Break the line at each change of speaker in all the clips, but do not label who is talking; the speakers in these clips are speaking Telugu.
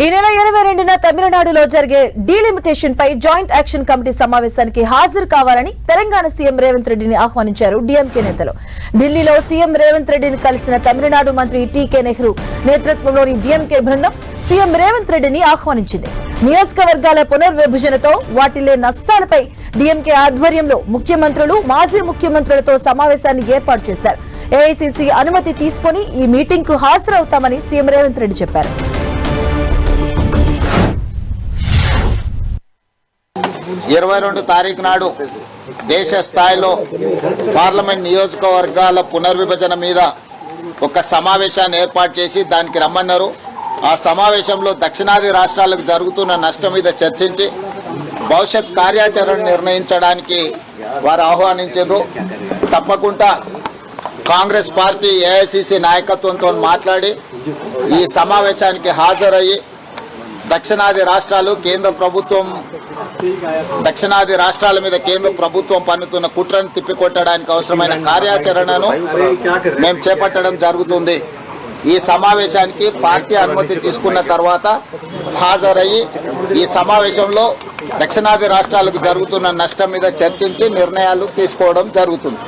ఈ నెల 22న తమిళనాడులో జరిగే డీలిమిటేషన్ పై జాయింట్ యాక్షన్ కమిటీ సమావేశానికి హాజరు కావాలని తెలంగాణ సీఎం రేవంత్ రెడ్డిని ఆహ్వానించారు డీఎంకే నేతలు. ఢిల్లీలో సీఎం రేవంత్ రెడ్డిని కలిసిన తమిళనాడు మంత్రి టీకే నెహ్రూ నేతృత్వంలోని డీఎంకే బృందం సీఎం రేవంత్ రెడ్డిని ఆహ్వానించింది. నియోజకవర్గాల పునర్విభజనతో వాటిల్లే నష్టాలపై డీఎంకే ఆధ్వర్యంలో ముఖ్యమంత్రులు, మాజీ ముఖ్యమంత్రులతో సమావేశాన్ని ఏర్పాటు చేశారు. ఏఐసీసీ అనుమతి తీసుకుని ఈ మీటింగ్ కు హాజరవుతామని సీఎం రేవంత్ రెడ్డి చెప్పారు.
22 తారీఖు నాడు దేశ స్థాయిలో పార్లమెంట్ నియోజకవర్గాల పునర్విభజన మీద ఒక సమావేశాన్ని ఏర్పాటు చేసి దానికి రమ్మన్నారు. ఆ సమావేశంలో దక్షిణాది రాష్ట్రాలకు జరుగుతున్న నష్టం మీద చర్చించి భవిష్యత్ కార్యాచరణ నిర్ణయించడానికి వారు ఆహ్వానించారు. తప్పకుండా కాంగ్రెస్ పార్టీ ఏఐసీసీ నాయకత్వంతో మాట్లాడి ఈ సమావేశానికి హాజరయ్యి దక్షిణాది రాష్ట్రాల మీద కేంద్ర ప్రభుత్వం పన్నుతున్న కుట్రను తిప్పికొట్టడానికి అవసరమైన కార్యాచరణను మేము చేపట్టడం జరుగుతుంది. ఈ సమావేశానికి పార్టీ అనుమతి తీసుకున్న తర్వాత హాజరయ్యి ఈ సమావేశంలో దక్షిణాది రాష్ట్రాలకు జరుగుతున్న నష్టం మీద చర్చించి నిర్ణయాలు తీసుకోవడం జరుగుతుంది.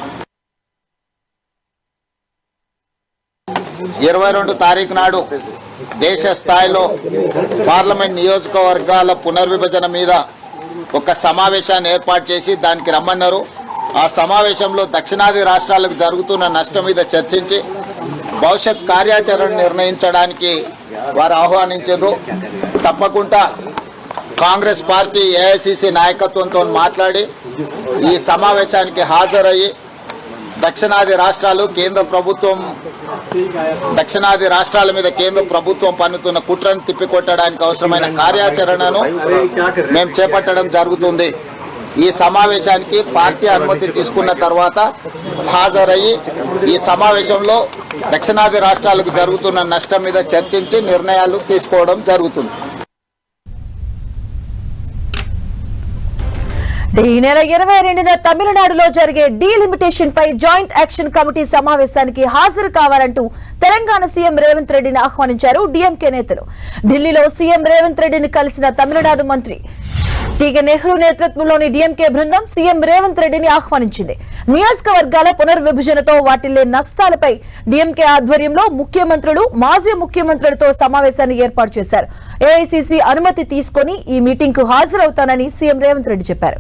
22 తారీఖు నాడు దేశ స్థాయిలో పార్లమెంట్ నియోజకవర్గాల పునర్విభజన మీద ఒక సమావేశాన్ని ఏర్పాటు చేసి దానికి రమ్మన్నారు. ఆ సమావేశంలో దక్షిణాది రాష్ట్రాలకు జరుగుతున్న నష్టం మీద చర్చించి భవిష్యత్ కార్యాచరణ నిర్ణయించడానికి వారు ఆహ్వానించారు. తప్పకుండా కాంగ్రెస్ పార్టీ ఏఐసీసీ నాయకత్వంతో మాట్లాడి ఈ సమావేశానికి హాజరయ్యి దక్షిణాది రాష్ట్రాల మీద కేంద్ర ప్రభుత్వం పన్నుతున్న కుట్రను తిప్పికొట్టడానికి అవసరమైన కార్యాచరణను మేము చేపట్టడం జరుగుతుంది. ఈ సమావేశానికి పార్టీ అనుమతి తీసుకున్న తర్వాత హాజరయ్యి ఈ సమావేశంలో దక్షిణాది రాష్ట్రాలకు జరుగుతున్న నష్టం మీద చర్చించి నిర్ణయాలు తీసుకోవడం జరుగుతుంది.
ఈ నెల 22న తమిళనాడులో జరిగే డీలిమిటేషన్ పై జాయింట్ యాక్షన్ కమిటీ సమావేశానికి హాజరు కావాలంటూ తెలంగాణ సీఎం రేవంత్ రెడ్డిని ఆహ్వానించారు డీఎంకే నేతలు. ఢిల్లీలో సీఎం రేవంత్ రెడ్డిని కలిసిన తమిళనాడు మంత్రి టీకే నెహ్రూ నేతృత్వంలోని డీఎంకే బృందం సీఎం రేవంత్ రెడ్డిని ఆహ్వానించింది. నియోజకవర్గాల పునర్విభజనతో వాటిల్లే నష్టాలపై డీఎంకే ఆధ్వర్యంలో ముఖ్యమంత్రులు, మాజీ ముఖ్యమంత్రులతో సమావేశాన్ని ఏర్పాటు చేశారు. ఏఐసీసీ అనుమతి తీసుకుని ఈ మీటింగ్ కు హాజరవుతానని సీఎం రేవంత్ రెడ్డి చెప్పారు.